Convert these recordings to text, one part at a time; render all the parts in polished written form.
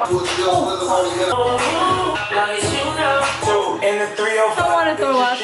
I want to throw up.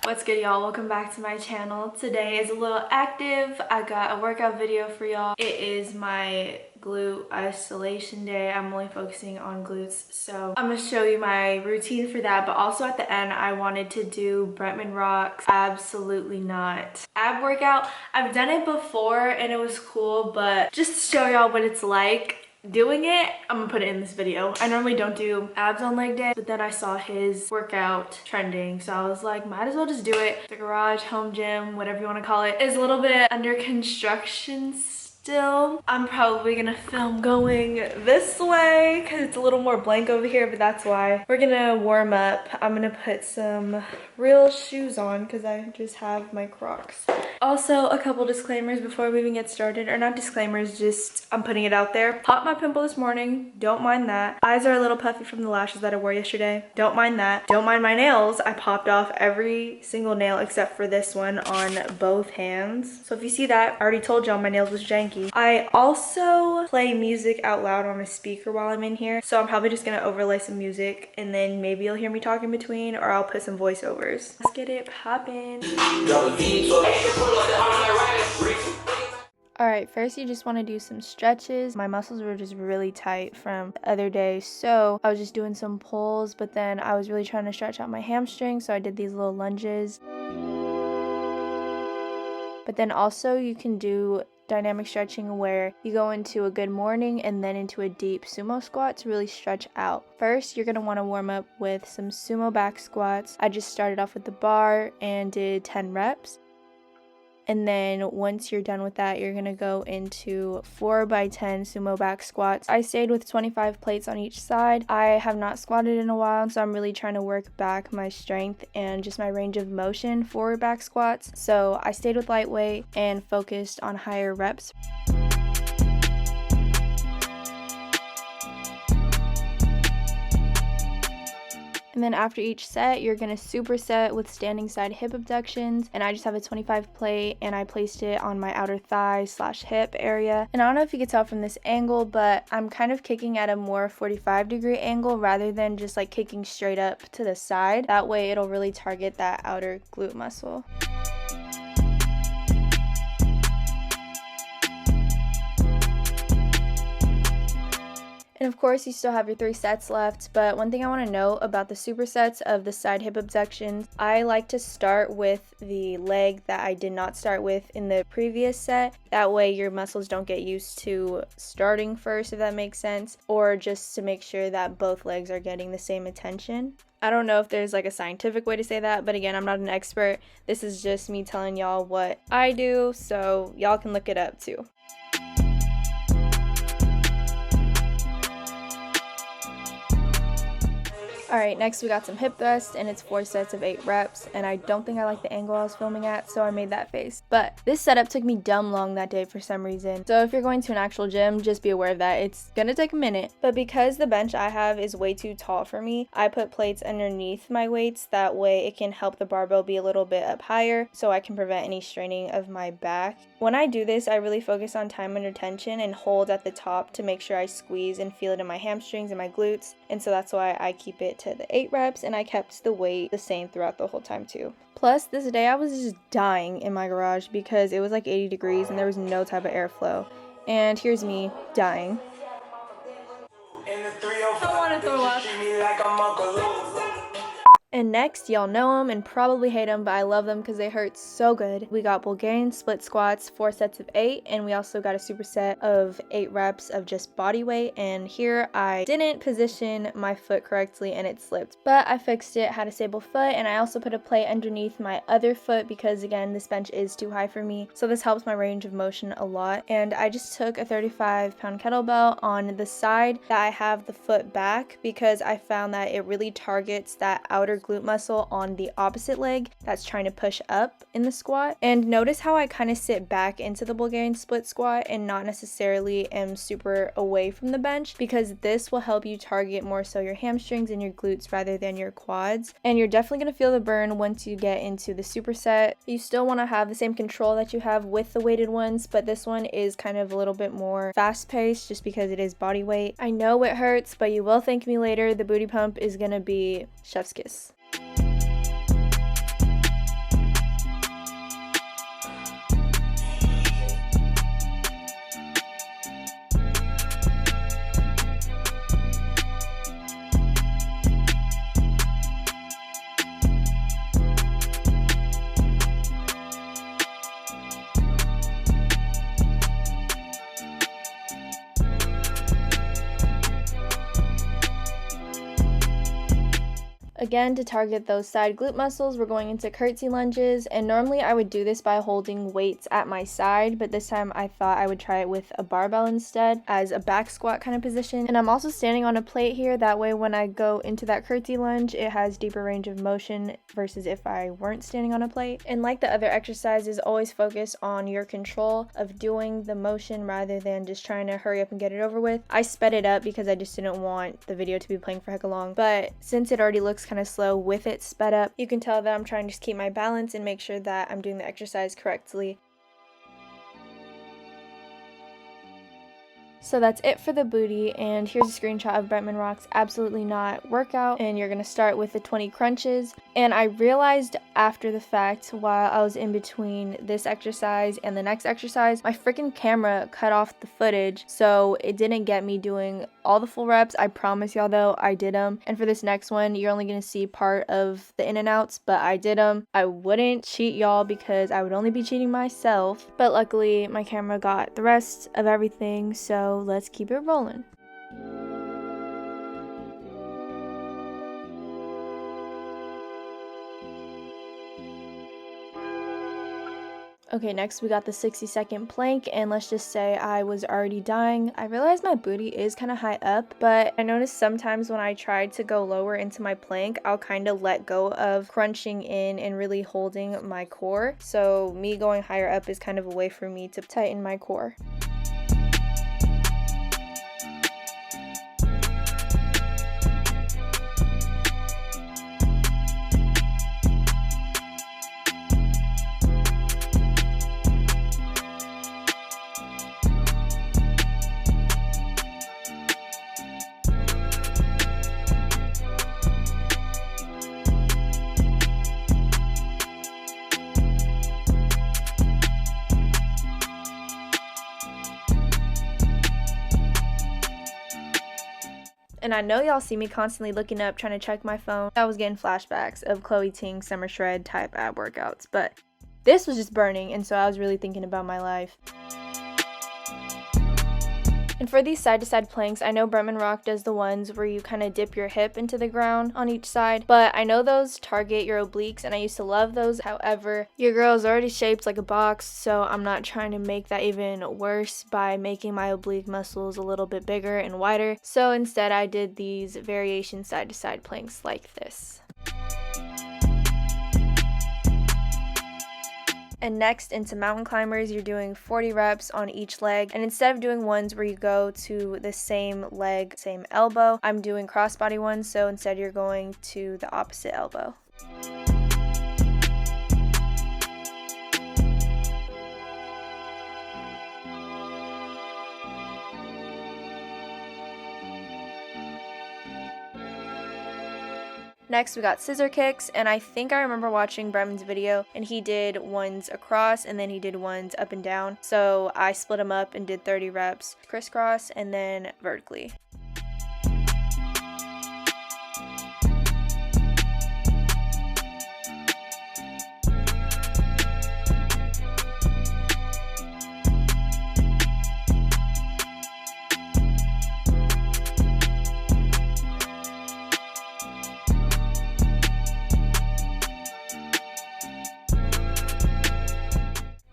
What's good, y'all? Welcome back to my channel. Today is a little active. I got a workout video for y'all. It is my glute isolation day. I'm only focusing on glutes, so I'm gonna show you my routine for that. But also at the end, I wanted to do Bretman Rock's Absolutely Not ab workout. I've done it before and it was cool, but just to show y'all what it's like doing it, I'm gonna put it in this video. I normally don't do abs on leg day, but then I saw his workout trending, so I was like, might as well just do it. The garage, home gym, whatever you want to call it, is a little bit under construction still. I'm probably gonna film going this way because it's a little more blank over here, but that's why. We're gonna warm up. I'm gonna put some real shoes on because I just have my Crocs. Also, a couple disclaimers before we even get started, or not disclaimers, just I'm putting it out there. Popped my pimple this morning, don't mind that. Eyes are a little puffy from the lashes that I wore yesterday, don't mind that. Don't mind my nails. I popped off every single nail except for this one on both hands. So if you see that, I already told y'all my nails was janky. I also play music out loud on a speaker while I'm in here, so I'm probably just gonna overlay some music and then maybe you'll hear me talk in between, or I'll put some voiceovers. Let's get it poppin'. Alright, first you just want to do some stretches. My muscles were just really tight from the other day, so I was just doing some pulls, but then I was really trying to stretch out my hamstring, so I did these little lunges. But then also you can do dynamic stretching where you go into a good morning and then into a deep sumo squat to really stretch out. First, you're going to want to warm up with some sumo back squats. I just started off with the bar and did 10 reps. And then once you're done with that, you're gonna go into 4x10 sumo back squats. I stayed with 25 plates on each side. I have not squatted in a while, so I'm really trying to work back my strength and just my range of motion for back squats. So I stayed with lightweight and focused on higher reps. And then after each set, you're gonna superset with standing side hip abductions. And I just have a 25 plate and I placed it on my outer thigh / hip area. And I don't know if you can tell from this angle, but I'm kind of kicking at a more 45-degree angle rather than just like kicking straight up to the side. That way it'll really target that outer glute muscle. And of course, you still have your 3 sets left, but one thing I want to note about the supersets of the side hip abductions, I like to start with the leg that I did not start with in the previous set. That way your muscles don't get used to starting first, if that makes sense, or just to make sure that both legs are getting the same attention. I don't know if there's like a scientific way to say that, but again, I'm not an expert. This is just me telling y'all what I do, so y'all can look it up too. Alright, next we got some hip thrusts, and it's 4 sets of 8 reps, and I don't think I like the angle I was filming at, so I made that face. But this setup took me dumb long that day for some reason, so if you're going to an actual gym, just be aware of that. It's gonna take a minute. But because the bench I have is way too tall for me, I put plates underneath my weights. That way it can help the barbell be a little bit up higher, so I can prevent any straining of my back. When I do this, I really focus on time under tension and hold at the top to make sure I squeeze and feel it in my hamstrings and my glutes, and so that's why I keep it to the 8 reps, and I kept the weight the same throughout the whole time too. Plus, this day I was just dying in my garage because it was like 80 degrees and there was no type of airflow. And here's me dying. I want to throw up. And next, y'all know them and probably hate them, but I love them because they hurt so good. We got Bulgarian split squats, 4 sets of 8, and we also got a superset of 8 reps of just body weight. And here I didn't position my foot correctly and it slipped, but I fixed it, had a stable foot, and I also put a plate underneath my other foot because again, this bench is too high for me, so this helps my range of motion a lot. And I just took a 35-pound kettlebell on the side that I have the foot back because I found that it really targets that outer your glute muscle on the opposite leg that's trying to push up in the squat. And notice how I kind of sit back into the Bulgarian split squat and not necessarily am super away from the bench, because this will help you target more so your hamstrings and your glutes rather than your quads. And you're definitely going to feel the burn once you get into the superset. You still want to have the same control that you have with the weighted ones, but this one is kind of a little bit more fast paced just because it is body weight. I know it hurts, but you will thank me later. The booty pump is going to be chef's kiss. Again, to target those side glute muscles, we're going into curtsy lunges, and normally I would do this by holding weights at my side, but this time I thought I would try it with a barbell instead as a back squat kind of position. And I'm also standing on a plate here, that way when I go into that curtsy lunge, it has deeper range of motion versus if I weren't standing on a plate. And like the other exercises, always focus on your control of doing the motion rather than just trying to hurry up and get it over with. I sped it up because I just didn't want the video to be playing for hecka long, but since it already looks kind of slow with it sped up, you can tell that I'm trying to just keep my balance and make sure that I'm doing the exercise correctly. So that's it for the booty, and here's a screenshot of Bretman Rock's Absolutely Not workout, and you're going to start with the 20 crunches. And I realized after the fact, while I was in between this exercise and the next exercise, my freaking camera cut off the footage, so it didn't get me doing all the full reps. I promise y'all though, I did them. And for this next one, you're only going to see part of the in and outs, but I did them. I wouldn't cheat y'all because I would only be cheating myself, but luckily my camera got the rest of everything, so let's keep it rolling. Okay, next we got the 60-second plank, and let's just say I was already dying. I realized my booty is kind of high up, but I noticed sometimes when I tried to go lower into my plank, I'll kind of let go of crunching in and really holding my core. So me going higher up is kind of a way for me to tighten my core. And I know y'all see me constantly looking up trying to check my phone. I was getting flashbacks of Chloe Ting summer shred type ab workouts, but this was just burning, and so I was really thinking about my life. And for these side-to-side planks, I know Bretman Rock does the ones where you kind of dip your hip into the ground on each side, but I know those target your obliques, and I used to love those. However, your girl is already shaped like a box, so I'm not trying to make that even worse by making my oblique muscles a little bit bigger and wider. So instead, I did these variation side-to-side planks like this. And next, into mountain climbers, you're doing 40 reps on each leg, and instead of doing ones where you go to the same leg, same elbow, I'm doing crossbody ones, so instead you're going to the opposite elbow. Next, we got scissor kicks, and I think I remember watching Bretman's video, and he did ones across, and then he did ones up and down. So I split them up and did 30 reps crisscross, and then vertically.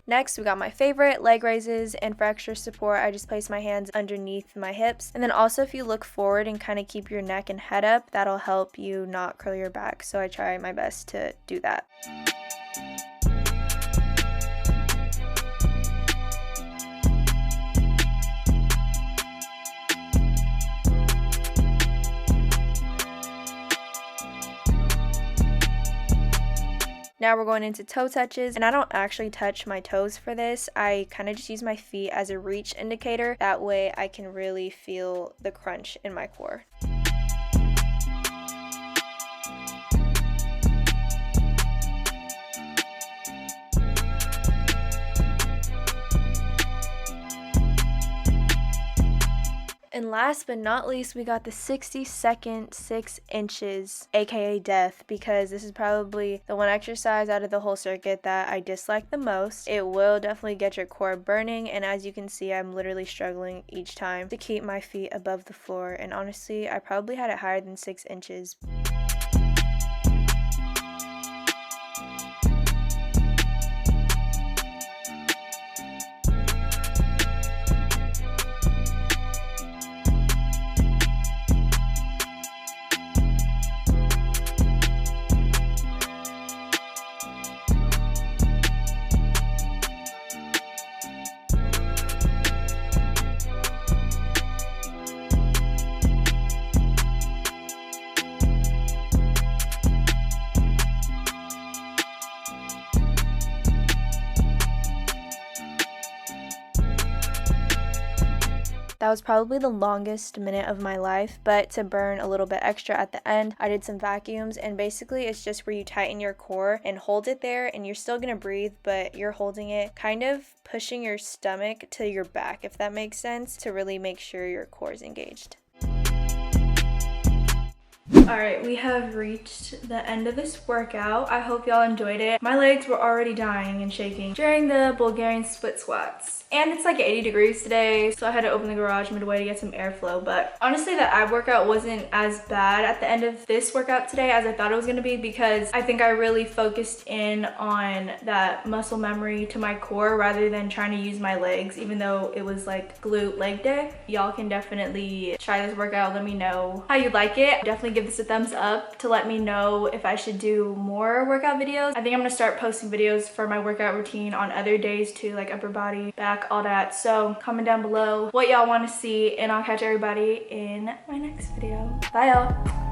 Next, we got my favorite, leg raises, and for extra support, I just place my hands underneath my hips. And then also if you look forward and kind of keep your neck and head up, that'll help you not curl your back. So I try my best to do that. Now we're going into toe touches, and I don't actually touch my toes for this. I kind of just use my feet as a reach indicator. That way I can really feel the crunch in my core. And last but not least, we got the 60-second 6 inches, aka death, because this is probably the one exercise out of the whole circuit that I dislike the most. It will definitely get your core burning, and as you can see, I'm literally struggling each time to keep my feet above the floor, and honestly, I probably had it higher than 6 inches. That was probably the longest minute of my life, but to burn a little bit extra at the end, I did some vacuums, and basically it's just where you tighten your core and hold it there, and you're still gonna breathe, but you're holding it, kind of pushing your stomach to your back, if that makes sense, to really make sure your core is engaged. Alright, we have reached the end of this workout. I hope y'all enjoyed it. My legs were already dying and shaking during the Bulgarian split squats. And it's like 80 degrees today, so I had to open the garage midway to get some airflow. But honestly, the ab workout wasn't as bad at the end of this workout today as I thought it was going to be, because I think I really focused in on that muscle memory to my core rather than trying to use my legs, even though it was like glute leg day. Y'all can definitely try this workout. Let me know how you like it. Definitely give this a thumbs up to let me know if I should do more workout videos. I think I'm gonna start posting videos for my workout routine on other days too, like upper body, back, all that. So comment down below what y'all want to see, and I'll catch everybody in my next video. Bye y'all.